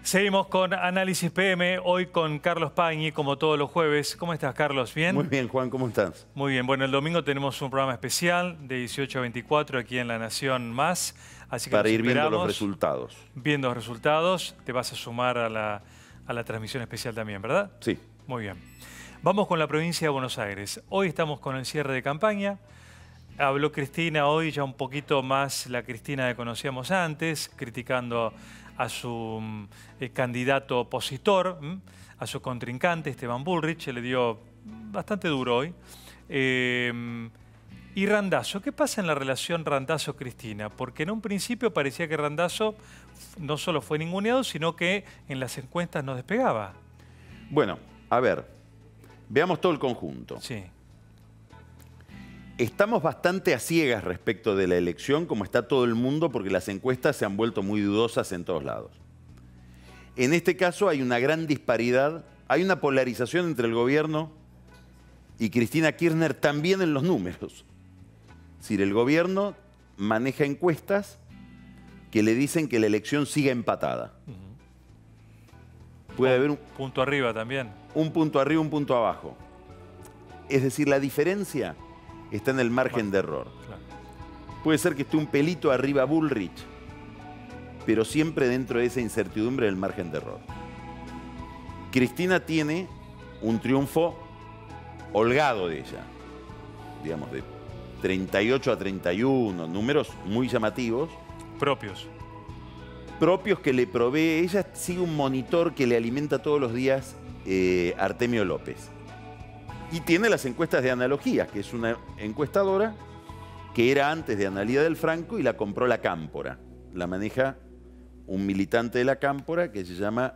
Seguimos con Análisis PM, hoy con Carlos Pañi, como todos los jueves. ¿Cómo estás, Carlos? ¿Bien? Muy bien, Juan, ¿cómo estás? Muy bien. Bueno, el domingo tenemos un programa especial de 18 a 24 aquí en La Nación Más. Así que para ir viendo esperamos, los resultados. Viendo los resultados, te vas a sumar a la transmisión especial también, ¿verdad? Sí. Muy bien. Vamos con la provincia de Buenos Aires. Hoy estamos con el cierre de campaña. Habló Cristina hoy, ya un poquito más la Cristina que conocíamos antes, criticando a su candidato opositor, a su contrincante, Esteban Bullrich, le dio bastante duro hoy. Y Randazzo, ¿qué pasa en la relación Randazzo-Cristina? Porque en un principio parecía que Randazzo no solo fue ninguneado, sino que en las encuestas no despegaba. Bueno, a ver, veamos todo el conjunto. Sí. Estamos bastante a ciegas respecto de la elección, como está todo el mundo, porque las encuestas se han vuelto muy dudosas en todos lados. En este caso hay una gran disparidad, hay una polarización entre el gobierno y Cristina Kirchner también en los números. Es decir, el gobierno maneja encuestas que le dicen que la elección siga empatada. Puede haber un punto arriba también. Un punto arriba, un punto abajo. Es decir, la diferencia está en el margen de error. Claro. Puede ser que esté un pelito arriba Bullrich, pero siempre dentro de esa incertidumbre del margen de error. Cristina tiene un triunfo holgado de ella, digamos de 38 a 31, números muy llamativos. Propios que le provee. Ella sigue un monitor que le alimenta todos los días Artemio López. Y tiene las encuestas de Analogías, que es una encuestadora que era antes de Analía del Franco y la compró la Cámpora. La maneja un militante de la Cámpora que se llama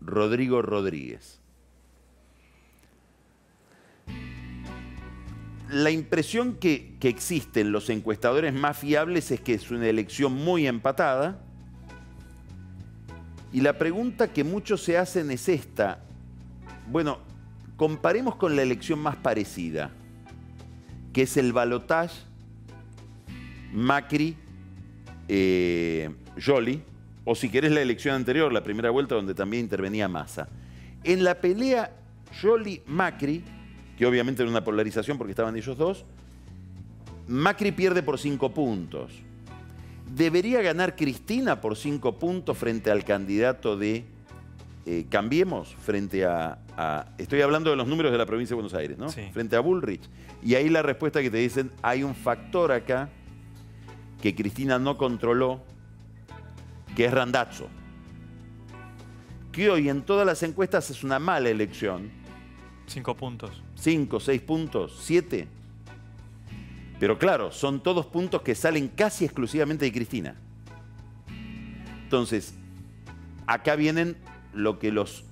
Rodrigo Rodríguez. La impresión que existe en los encuestadores más fiables es que es una elección muy empatada. Y la pregunta que muchos se hacen es esta. Bueno, comparemos con la elección más parecida, que es el balotaje Macri-Joly, o si querés la elección anterior, la primera vuelta donde también intervenía Massa. En la pelea Joly-Macri, que obviamente era una polarización porque estaban ellos dos, Macri pierde por 5 puntos. ¿Debería ganar Cristina por 5 puntos frente al candidato de Cambiemos, frente a... Estoy hablando de los números de la provincia de Buenos Aires, ¿no? Sí. Frente a Bullrich. Y ahí la respuesta que te dicen, hay un factor acá que Cristina no controló, que es Randazzo. Que hoy en todas las encuestas es una mala elección. 5 puntos. 5, 6 puntos, 7. Pero claro, son todos puntos que salen casi exclusivamente de Cristina. Entonces, acá vienen lo que los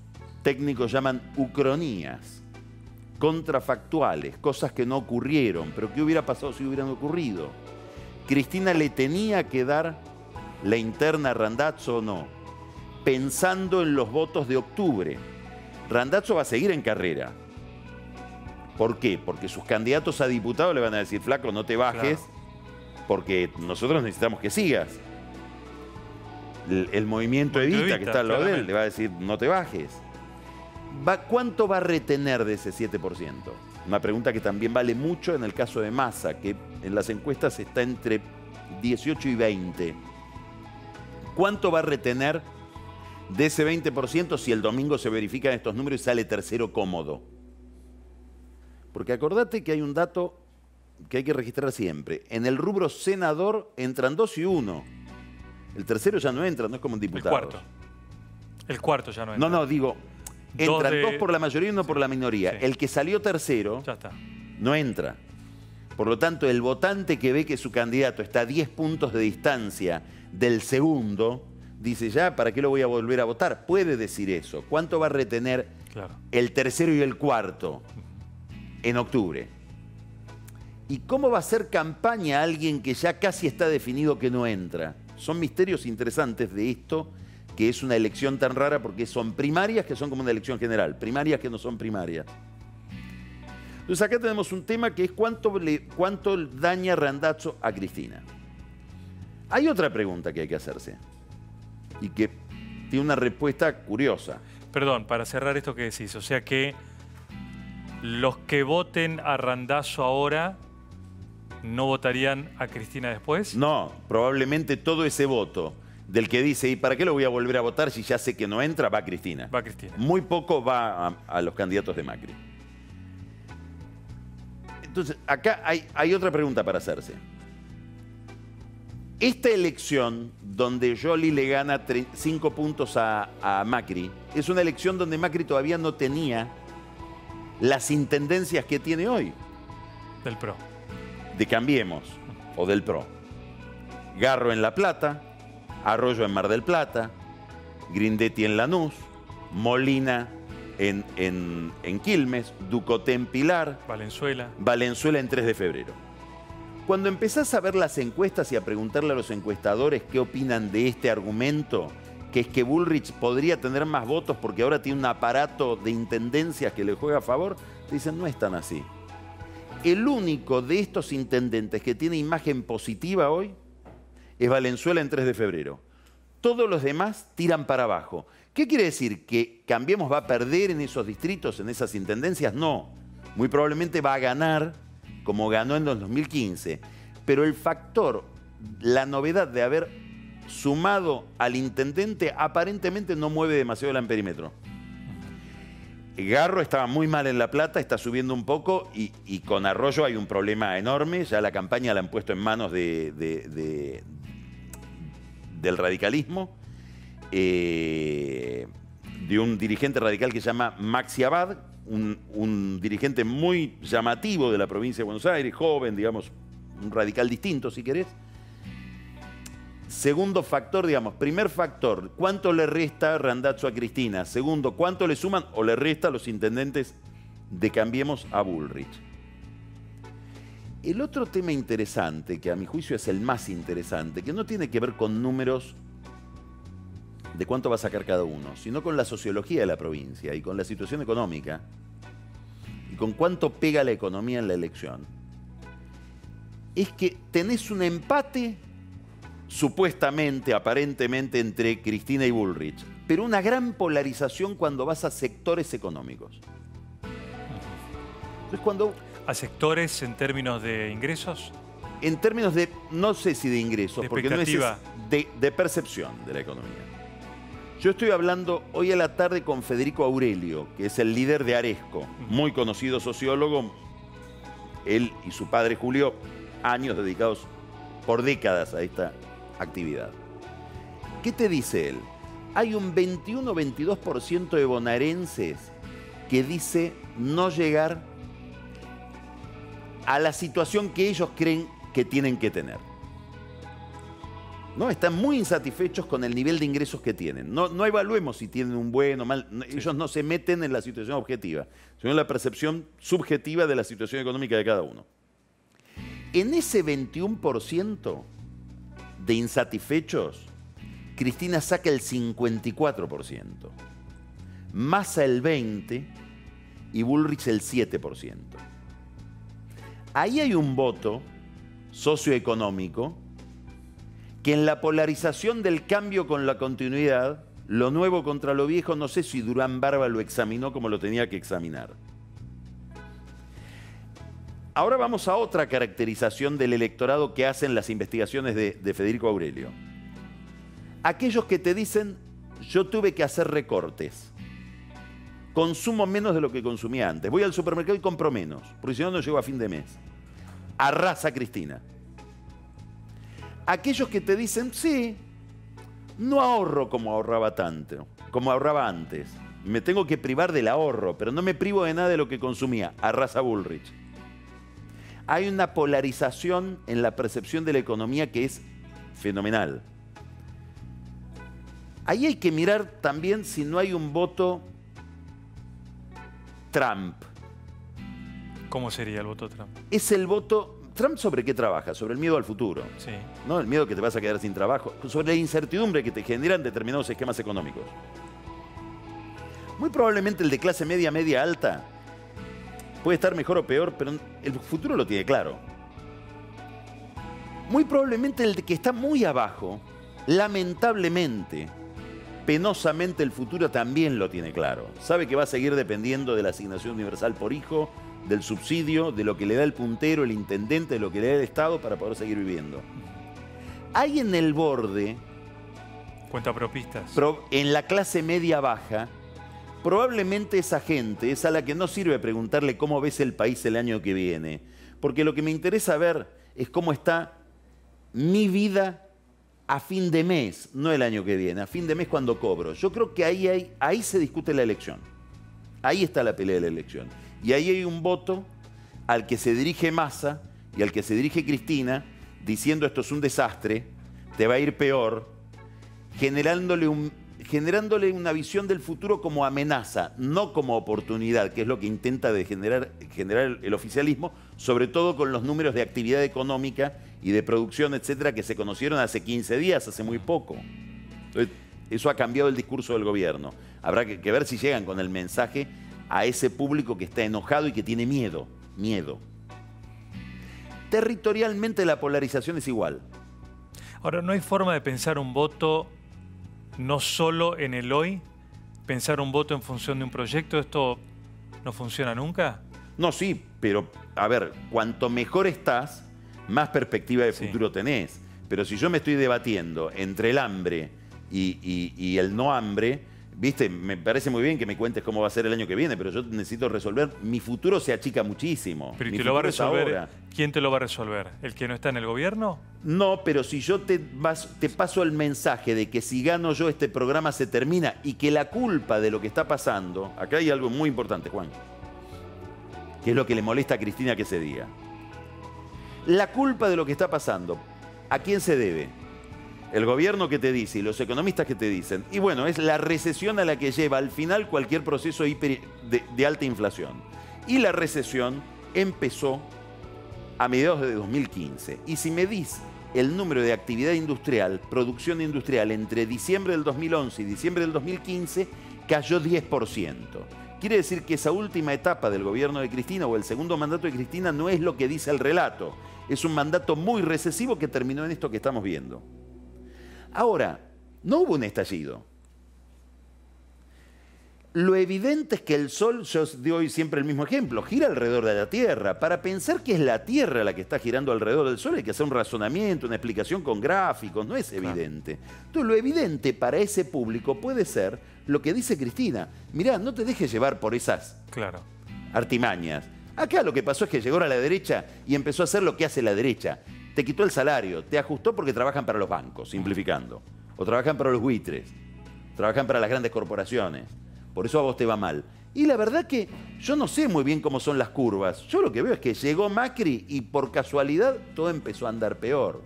técnicos llaman ucronías, contrafactuales, cosas que no ocurrieron, pero ¿qué hubiera pasado si hubieran ocurrido? ¿Cristina le tenía que dar la interna a Randazzo o no? Pensando en los votos de octubre. Randazzo va a seguir en carrera. ¿Por qué? Porque sus candidatos a diputados le van a decir, flaco, no te bajes, claro, porque nosotros necesitamos que sigas. El movimiento Evita, que está al lado de él, le va a decir, no te bajes. ¿Cuánto va a retener de ese 7%? Una pregunta que también vale mucho en el caso de Massa, que en las encuestas está entre 18 y 20. ¿Cuánto va a retener de ese 20% si el domingo se verifican estos números y sale tercero cómodo? Porque acordate que hay un dato que hay que registrar siempre. En el rubro senador entran 2 y 1. El tercero ya no entra, no es como en diputados. El cuarto ya no entra. No, digo, entran 2 por la mayoría y 1 por la minoría. Sí. El que salió tercero ya está, no entra. Por lo tanto, el votante que ve que su candidato está a 10 puntos de distancia del segundo, dice ya, ¿para qué lo voy a volver a votar? Puede decir eso. ¿Cuánto va a retener el tercero y el cuarto en octubre? ¿Y cómo va a hacer campaña alguien que ya casi está definido que no entra? Son misterios interesantes de esto, que es una elección tan rara porque son primarias que son como una elección general, primarias que no son primarias. Entonces acá tenemos un tema que es cuánto daña Randazzo a Cristina. Hay otra pregunta que hay que hacerse y que tiene una respuesta curiosa. Perdón, para cerrar esto que decís, o sea que los que voten a Randazzo ahora no votarían a Cristina después. No, probablemente todo ese voto del que dice, ¿y para qué lo voy a volver a votar si ya sé que no entra? Va a Cristina. Va a Cristina. Muy poco va a los candidatos de Macri. Entonces, acá hay otra pregunta para hacerse. Esta elección, donde Scioli le gana 5 puntos a Macri, es una elección donde Macri todavía no tenía las intendencias que tiene hoy. Del PRO. De Cambiemos o del PRO. Garro en La Plata, Arroyo en Mar del Plata, Grindetti en Lanús, Molina en Quilmes, Ducoté en Pilar, Valenzuela en 3 de febrero. Cuando empezás a ver las encuestas y a preguntarle a los encuestadores qué opinan de este argumento, que es que Bullrich podría tener más votos porque ahora tiene un aparato de intendencias que le juega a favor, te dicen, no es tan así. El único de estos intendentes que tiene imagen positiva hoy es Valenzuela en 3 de febrero. Todos los demás tiran para abajo. ¿Qué quiere decir? ¿Que Cambiemos va a perder en esos distritos, en esas intendencias? No. Muy probablemente va a ganar como ganó en el 2015. Pero el factor, la novedad de haber sumado al intendente, aparentemente no mueve demasiado el amperímetro. Garro estaba muy mal en La Plata, está subiendo un poco y con Arroyo hay un problema enorme. Ya la campaña la han puesto en manos del radicalismo, de un dirigente radical que se llama Maxi Abad, un dirigente muy llamativo de la provincia de Buenos Aires, joven, digamos, un radical distinto, si querés. Segundo factor, digamos, primer factor, ¿cuánto le resta Randazzo a Cristina? Segundo, ¿cuánto le suman o le resta a los intendentes de Cambiemos a Bullrich? El otro tema interesante, que a mi juicio es el más interesante, que no tiene que ver con números de cuánto va a sacar cada uno, sino con la sociología de la provincia y con la situación económica y con cuánto pega la economía en la elección, es que tenés un empate supuestamente, aparentemente, entre Cristina y Bullrich, pero una gran polarización cuando vas a sectores económicos. Entonces, cuando... ¿A sectores en términos de ingresos? En términos de, no sé si de ingresos, porque no es de percepción de la economía. Yo estoy hablando hoy a la tarde con Federico Aurelio, que es el líder de Aresco, muy conocido sociólogo. Él y su padre Julio, años dedicados por décadas a esta actividad. ¿Qué te dice él? Hay un 21-22% de bonaerenses que dice no llegar a la situación que ellos creen que tienen que tener. ¿No? Están muy insatisfechos con el nivel de ingresos que tienen. No evaluemos si tienen un buen o mal. Sí. Ellos no se meten en la situación objetiva, sino en la percepción subjetiva de la situación económica de cada uno. En ese 21% de insatisfechos, Cristina saca el 54%, Massa el 20% y Bullrich el 7%. Ahí hay un voto socioeconómico que en la polarización del cambio con la continuidad, lo nuevo contra lo viejo, no sé si Durán Barba lo examinó como lo tenía que examinar. Ahora vamos a otra caracterización del electorado que hacen las investigaciones de Federico Aurelio. Aquellos que te dicen, yo tuve que hacer recortes, consumo menos de lo que consumía antes, voy al supermercado y compro menos, porque si no, no llego a fin de mes. Arrasa Cristina. Aquellos que te dicen, sí, no ahorro como ahorraba tanto, como ahorraba antes. Me tengo que privar del ahorro, pero no me privo de nada de lo que consumía. Arrasa Bullrich. Hay una polarización en la percepción de la economía que es fenomenal. Ahí hay que mirar también si no hay un voto Trump. ¿Cómo sería el voto Trump? Es el voto... ¿Trump sobre qué trabaja? Sobre el miedo al futuro. Sí. ¿No? El miedo que te vas a quedar sin trabajo. Sobre la incertidumbre que te generan determinados esquemas económicos. Muy probablemente el de clase media, media alta, puede estar mejor o peor, pero el futuro lo tiene claro. Muy probablemente el de que está muy abajo, lamentablemente, penosamente el futuro también lo tiene claro. Sabe que va a seguir dependiendo de la asignación universal por hijo, del subsidio, de lo que le da el puntero, el intendente, de lo que le da el Estado para poder seguir viviendo. Hay en el borde, cuentapropistas, en la clase media baja, probablemente esa gente es a la que no sirve preguntarle cómo ves el país el año que viene. Porque lo que me interesa ver es cómo está mi vida a fin de mes, no el año que viene, a fin de mes cuando cobro. Yo creo que ahí se discute la elección. Ahí está la pelea de la elección. Y ahí hay un voto al que se dirige Massa y al que se dirige Cristina, diciendo esto es un desastre, te va a ir peor, generándole una visión del futuro como amenaza, no como oportunidad, que es lo que intenta generar el oficialismo, sobre todo con los números de actividad económica y de producción, etcétera, que se conocieron hace 15 días, hace muy poco. Entonces, eso ha cambiado el discurso del gobierno. Habrá que ver si llegan con el mensaje a ese público que está enojado y que tiene miedo. Territorialmente la polarización es igual. Ahora, ¿no hay forma de pensar un voto no solo en el hoy? ¿Pensar un voto en función de un proyecto? ¿Esto no funciona nunca? No, sí, pero a ver, cuanto mejor estás, más perspectiva de futuro tenés. Pero si yo me estoy debatiendo entre el hambre y el no hambre, viste, me parece muy bien que me cuentes cómo va a ser el año que viene, pero yo necesito resolver, mi futuro se achica muchísimo. ¿Pero te lo va a resolver? ¿Quién te lo va a resolver? ¿El que no está en el gobierno? No, pero si yo te paso el mensaje de que si gano yo este programa se termina y que la culpa de lo que está pasando, acá hay algo muy importante, Juan, que es lo que le molesta a Cristina que se diga. La culpa de lo que está pasando, ¿a quién se debe? El gobierno que te dice y los economistas que te dicen. Y bueno, es la recesión a la que lleva al final cualquier proceso de alta inflación. Y la recesión empezó a mediados de 2015. Y si medís el número de actividad industrial, producción industrial, entre diciembre del 2011 y diciembre del 2015, cayó 10%. Quiere decir que esa última etapa del gobierno de Cristina o el segundo mandato de Cristina no es lo que dice el relato. Es un mandato muy recesivo que terminó en esto que estamos viendo. Ahora, no hubo un estallido. Lo evidente es que el Sol, yo doy siempre el mismo ejemplo, gira alrededor de la Tierra. Para pensar que es la Tierra la que está girando alrededor del Sol hay que hacer un razonamiento, una explicación con gráficos, no es evidente. Entonces, lo evidente para ese público puede ser lo que dice Cristina. Mirá, no te dejes llevar por esas artimañas. Acá lo que pasó es que llegó a la derecha y empezó a hacer lo que hace la derecha. Te quitó el salario, te ajustó porque trabajan para los bancos, simplificando. O trabajan para los buitres, trabajan para las grandes corporaciones. Por eso a vos te va mal. Y la verdad que yo no sé muy bien cómo son las curvas. Yo lo que veo es que llegó Macri y por casualidad todo empezó a andar peor.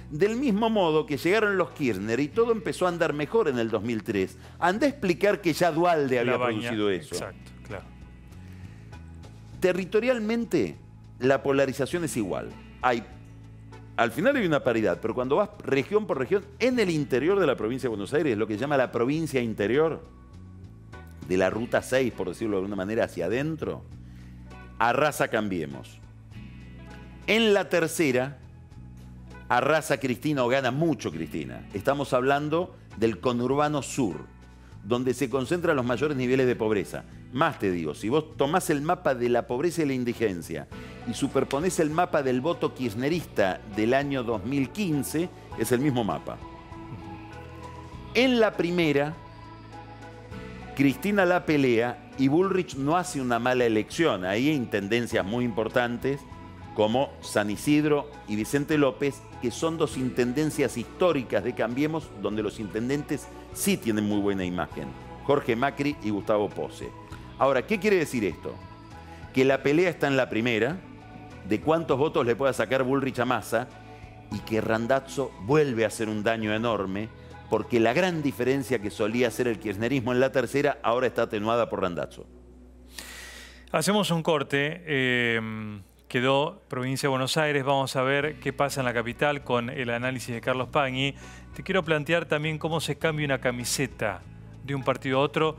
Del mismo modo que llegaron los Kirchner y todo empezó a andar mejor en el 2003. Andá a explicar que ya Duhalde había producido eso. Exacto, claro. Territorialmente, la polarización es igual. Al final hay una paridad, pero cuando vas región por región, en el interior de la provincia de Buenos Aires, lo que se llama la provincia interior, de la Ruta 6, por decirlo de alguna manera, hacia adentro, arrasa Cambiemos. En la tercera, arrasa Cristina o gana mucho Cristina. Estamos hablando del conurbano sur, donde se concentran los mayores niveles de pobreza. Más te digo, si vos tomás el mapa de la pobreza y la indigencia y superponés el mapa del voto kirchnerista del año 2015, es el mismo mapa. En la primera, Cristina la pelea y Bullrich no hace una mala elección. Ahí hay intendencias muy importantes como San Isidro y Vicente López, que son dos intendencias históricas de Cambiemos, donde los intendentes sí tienen muy buena imagen. Jorge Macri y Gustavo Posse. Ahora, ¿qué quiere decir esto? Que la pelea está en la primera, de cuántos votos le pueda sacar Bullrich a Massa, y que Randazzo vuelve a hacer un daño enorme, porque la gran diferencia que solía hacer el kirchnerismo en la tercera, ahora está atenuada por Randazzo. Hacemos un corte. Quedó provincia de Buenos Aires. Vamos a ver qué pasa en la capital con el análisis de Carlos Pagni. Te quiero plantear también cómo se cambia una camiseta de un partido a otro.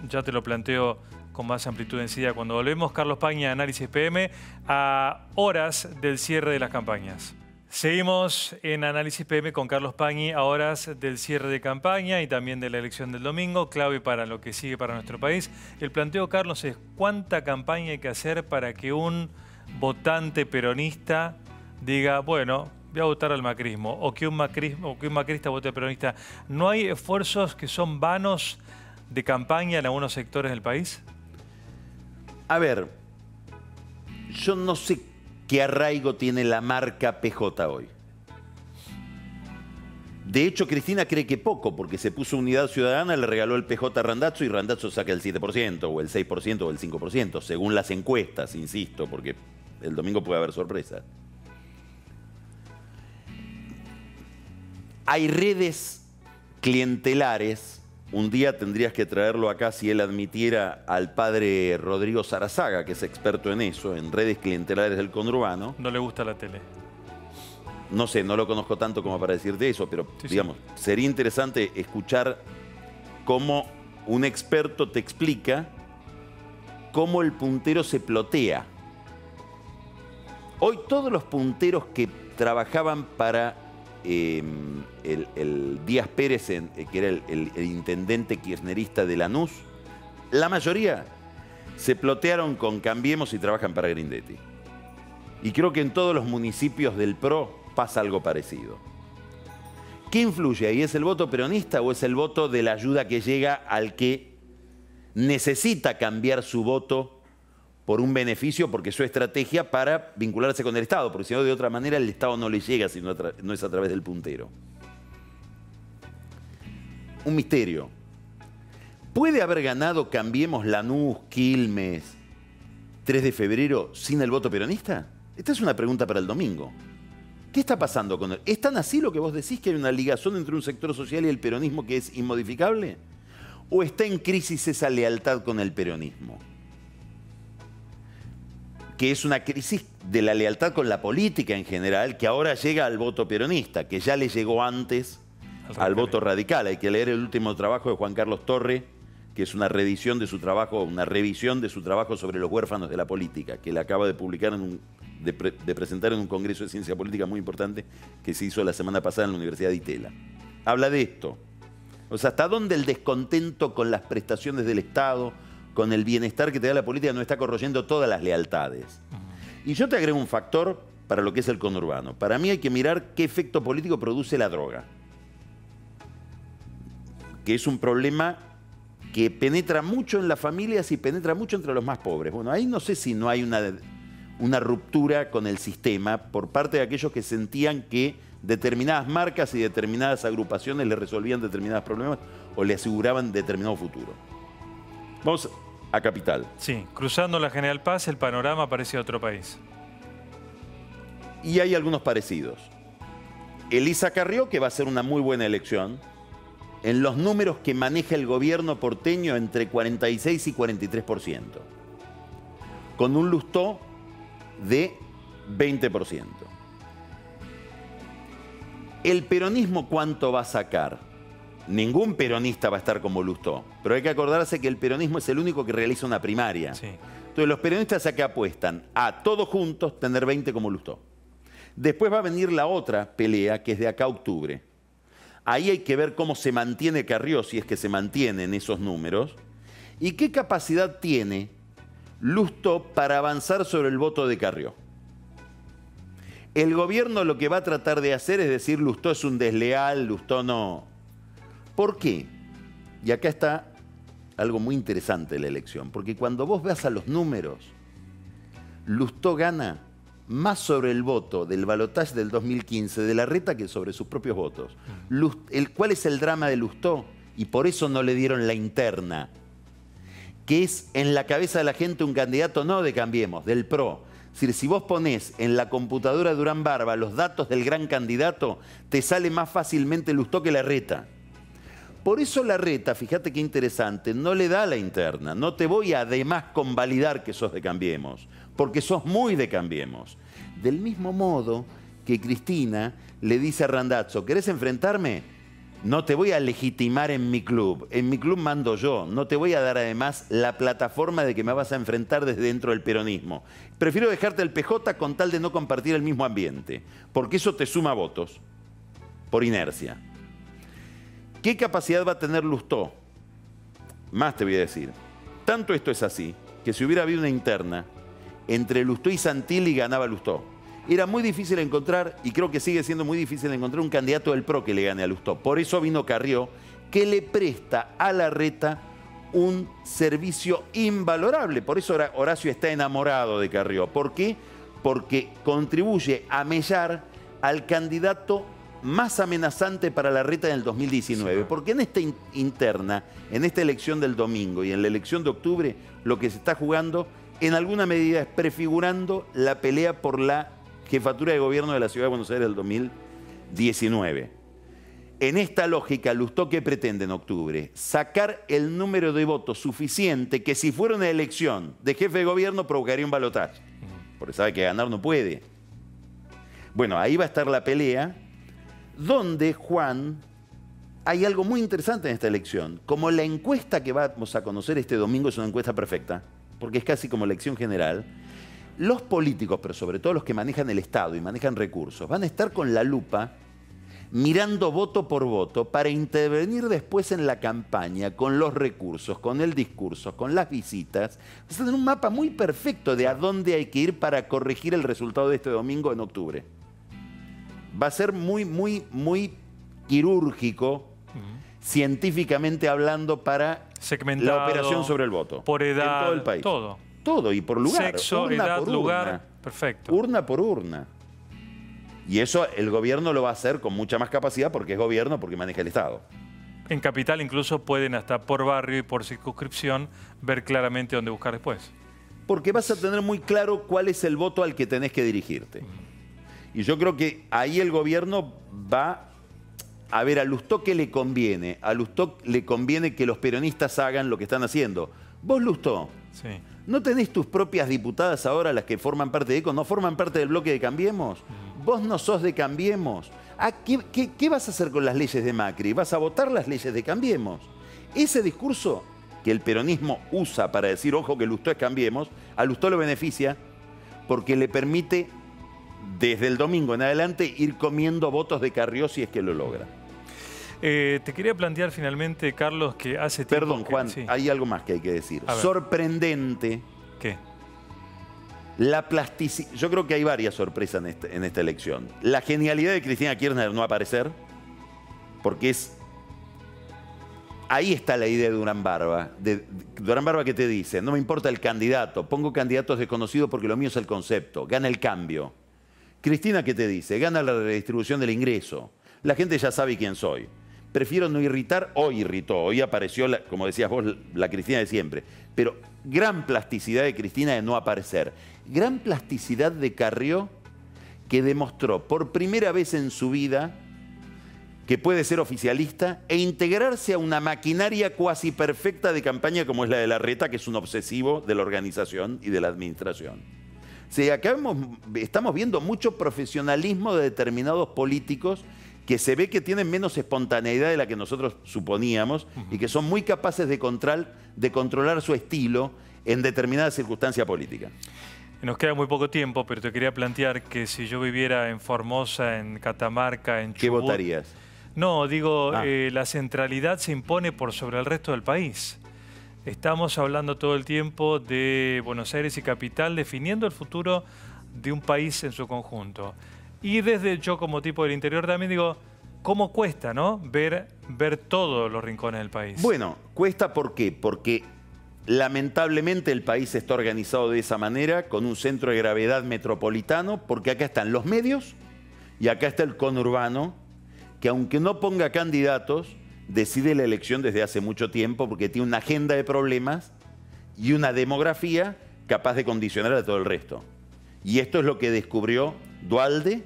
Ya te lo planteo con más amplitud enseguida cuando volvemos. Carlos Pagni, Análisis PM, a horas del cierre de las campañas. Seguimos en Análisis PM con Carlos Pañi a horas del cierre de campaña y también de la elección del domingo, clave para lo que sigue para nuestro país. El planteo, Carlos, es cuánta campaña hay que hacer para que un votante peronista diga, bueno, voy a votar al macrismo, o que un macrista vote al peronista. ¿No hay esfuerzos que son vanos de campaña en algunos sectores del país? A ver, yo no sé qué arraigo tiene la marca PJ hoy. De hecho, Cristina cree que poco, porque se puso Unidad Ciudadana, le regaló el PJ a Randazzo y Randazzo saca el 7%, o el 6%, o el 5%, según las encuestas, insisto, porque el domingo puede haber sorpresa. Hay redes clientelares. Un día tendrías que traerlo acá si él admitiera al padre Rodrigo Sarazaga, que es experto en eso, en redes clientelares del conurbano. No le gusta la tele. No sé, no lo conozco tanto como para decirte eso, pero Sí, digamos, sería interesante escuchar cómo un experto te explica cómo el puntero se plotea. Hoy todos los punteros que trabajaban para el Díaz Pérez, que era el intendente kirchnerista de Lanús, la mayoría se plotearon con Cambiemos y trabajan para Grindetti. Y creo que en todos los municipios del PRO pasa algo parecido. ¿Qué influye ahí? ¿Es el voto peronista o es el voto de la ayuda que llega al que necesita cambiar su voto por un beneficio, porque es su estrategia para vincularse con el Estado? Porque si no, de otra manera el Estado no le llega si no es a través del puntero. Un misterio. ¿Puede haber ganado Cambiemos Lanús, Quilmes, 3 de febrero sin el voto peronista? Esta es una pregunta para el domingo. ¿Qué está pasando con él? ¿Es tan así lo que vos decís, que hay una ligazón entre un sector social y el peronismo que es inmodificable? ¿O está en crisis esa lealtad con el peronismo? Que es una crisis de la lealtad con la política en general, que ahora llega al voto peronista, que ya le llegó antes al voto radical. Hay que leer el último trabajo de Juan Carlos Torre, que es una reedición de su trabajo, una revisión de su trabajo sobre los huérfanos de la política, que él acaba de publicar, de presentar en un congreso de ciencia política muy importante que se hizo la semana pasada en la Universidad de Itela. Habla de esto. O sea, hasta dónde el descontento con las prestaciones del Estado, con el bienestar que te da la política, no está corroyendo todas las lealtades. Y yo te agrego un factor para lo que es el conurbano. Para mí hay que mirar qué efecto político produce la droga, que es un problema que penetra mucho en las familias y penetra mucho entre los más pobres. Bueno, ahí no sé si no hay una ruptura con el sistema por parte de aquellos que sentían que determinadas marcas y determinadas agrupaciones le resolvían determinados problemas o le aseguraban determinado futuro. Vamos a Capital. Sí, cruzando la General Paz, el panorama parece otro país. Y hay algunos parecidos. Elisa Carrió, que va a ser una muy buena elección, en los números que maneja el gobierno porteño, entre 46 y 43%, con un Lustó de 20%. ¿El peronismo cuánto va a sacar? Ningún peronista va a estar como Lustó, pero hay que acordarse que el peronismo es el único que realiza una primaria. Sí. Entonces los peronistas acá apuestan a todos juntos tener 20 como Lustó. Después va a venir la otra pelea, que es de acá a octubre. Ahí hay que ver cómo se mantiene Carrió, si es que se mantienen esos números, y qué capacidad tiene Lustó para avanzar sobre el voto de Carrió. El gobierno lo que va a tratar de hacer es decir, Lustó es un desleal, Lustó no. ¿Por qué? Y acá está algo muy interesante de la elección, porque cuando vos veas a los números, Lustó gana más sobre el voto del balotaje del 2015 de Larreta que sobre sus propios votos. ¿Cuál es el drama de Lustó? Y por eso no le dieron la interna, que es en la cabeza de la gente un candidato no de Cambiemos, del PRO. Es decir, si vos ponés en la computadora de Durán Barba los datos del gran candidato, te sale más fácilmente Lustó que Larreta. Por eso Larreta, fíjate qué interesante, no le da la interna. No te voy a además convalidar que sos de Cambiemos, porque sos muy de Cambiemos. Del mismo modo que Cristina le dice a Randazzo, ¿querés enfrentarme? No te voy a legitimar en mi club mando yo. No te voy a dar además la plataforma de que me vas a enfrentar desde dentro del peronismo. Prefiero dejarte el PJ con tal de no compartir el mismo ambiente, porque eso te suma votos, por inercia. ¿Qué capacidad va a tener Lustó? Más te voy a decir. Tanto esto es así, que si hubiera habido una interna entre Lustó y Santilli, ganaba Lustó. Era muy difícil encontrar, y creo que sigue siendo muy difícil encontrar un candidato del PRO que le gane a Lustó. Por eso vino Carrió, que le presta a Larreta un servicio invalorable. Por eso Horacio está enamorado de Carrió. ¿Por qué? Porque contribuye a mellar al candidato más amenazante para Larreta en el 2019. Sí. Porque en esta interna, en esta elección del domingo y en la elección de octubre, lo que se está jugando en alguna medida es prefigurando la pelea por la jefatura de gobierno de la Ciudad de Buenos Aires del 2019. En esta lógica, Lustó, ¿qué pretende en octubre? Sacar el número de votos suficiente que si fuera una elección de jefe de gobierno provocaría un balotaje. Porque sabe que ganar no puede. Bueno, ahí va a estar la pelea, donde, Juan, hay algo muy interesante en esta elección. Como la encuesta que vamos a conocer este domingo es una encuesta perfecta, porque es casi como elección general, los políticos, pero sobre todo los que manejan el Estado y manejan recursos, van a estar con la lupa mirando voto por voto para intervenir después en la campaña con los recursos, con el discurso, con las visitas. Va a tener un mapa muy perfecto de a dónde hay que ir para corregir el resultado de este domingo en octubre. Va a ser muy, muy, muy quirúrgico, científicamente hablando, para segmentado, la operación sobre el voto. Por edad, en todo el país. todo. Todo, y por lugar. Sexo, urna edad, por lugar, urna. perfecto. Urna por urna. Y eso el gobierno lo va a hacer con mucha más capacidad porque es gobierno, porque maneja el Estado. En Capital incluso pueden hasta por barrio y por circunscripción ver claramente dónde buscar después. Porque vas a tener muy claro cuál es el voto al que tenés que dirigirte. Y yo creo que ahí el gobierno va a ver a Lustó qué le conviene. A Lustó le conviene que los peronistas hagan lo que están haciendo. Vos, Lustó, sí. ¿No tenés tus propias diputadas ahora, las que forman parte de ECO? ¿No forman parte del bloque de Cambiemos? Vos no sos de Cambiemos. ¿Qué vas a hacer con las leyes de Macri? ¿Vas a votar las leyes de Cambiemos? Ese discurso que el peronismo usa para decir, ojo, que Lustó es Cambiemos, a Lustó lo beneficia porque le permite, desde el domingo en adelante, ir comiendo votos de Carrió si es que lo logra. Te quería plantear finalmente, Carlos, que hace tiempo... Perdón, Juan, sí. Hay algo más que hay que decir. Sorprendente. ¿Qué? La plasticidad. Yo creo que hay varias sorpresas en esta elección. La genialidad de Cristina Kirchner no aparecer, porque es... Ahí está la idea de Durán Barba. Durán Barba, que te dice, no me importa el candidato, pongo candidatos desconocidos porque lo mío es el concepto, gana el cambio. Cristina, ¿qué te dice? Gana la redistribución del ingreso. La gente ya sabe quién soy. Prefiero no irritar. Hoy irritó, hoy apareció, como decías vos, la Cristina de siempre. Pero gran plasticidad de Cristina de no aparecer. Gran plasticidad de Carrió, que demostró por primera vez en su vida que puede ser oficialista e integrarse a una maquinaria cuasi perfecta de campaña como es la de Larreta, que es un obsesivo de la organización y de la administración. O sea, acá estamos viendo mucho profesionalismo de determinados políticos que se ve que tienen menos espontaneidad de la que nosotros suponíamos y que son muy capaces de controlar su estilo en determinadas circunstancias políticas. Nos queda muy poco tiempo, pero te quería plantear que si yo viviera en Formosa, en Catamarca, en Chubut... ¿Qué votarías? No, digo, la centralidad se impone por sobre el resto del país. Estamos hablando todo el tiempo de Buenos Aires y Capital, definiendo el futuro de un país en su conjunto. Y desde yo como tipo del interior también digo, ¿cómo cuesta, no? Ver todos los rincones del país. Bueno, cuesta ¿por qué? Porque lamentablemente el país está organizado de esa manera, con un centro de gravedad metropolitano, porque acá están los medios y acá está el conurbano, que aunque no ponga candidatos, decide la elección desde hace mucho tiempo porque tiene una agenda de problemas y una demografía capaz de condicionar a todo el resto. Y esto es lo que descubrió Duhalde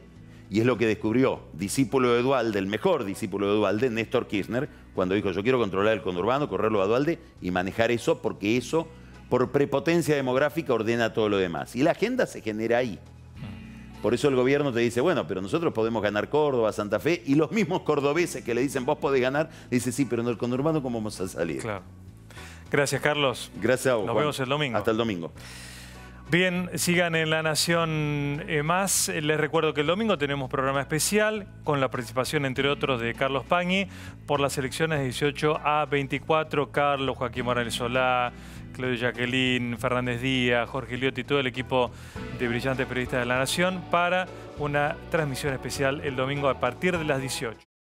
y es lo que descubrió discípulo de Duhalde, el mejor discípulo de Duhalde, Néstor Kirchner, cuando dijo yo quiero controlar el conurbano, correrlo a Duhalde y manejar eso porque eso, por prepotencia demográfica, ordena todo lo demás. Y la agenda se genera ahí. Por eso el gobierno te dice, bueno, pero nosotros podemos ganar Córdoba, Santa Fe, y los mismos cordobeses que le dicen, vos podés ganar, dicen, sí, pero en el conurbano, ¿cómo vamos a salir? Claro. Gracias, Carlos. Gracias a vos, Nos Juan. vemos el domingo. Hasta el domingo. Bien, sigan en La Nación Más. Les recuerdo que el domingo tenemos programa especial con la participación, entre otros, de Carlos Pañi por las elecciones de 18 a 24. Carlos, Joaquín Morales Solá, Claudio Jacqueline, Fernández Díaz, Jorge Liotti y todo el equipo de brillantes periodistas de La Nación para una transmisión especial el domingo a partir de las 18.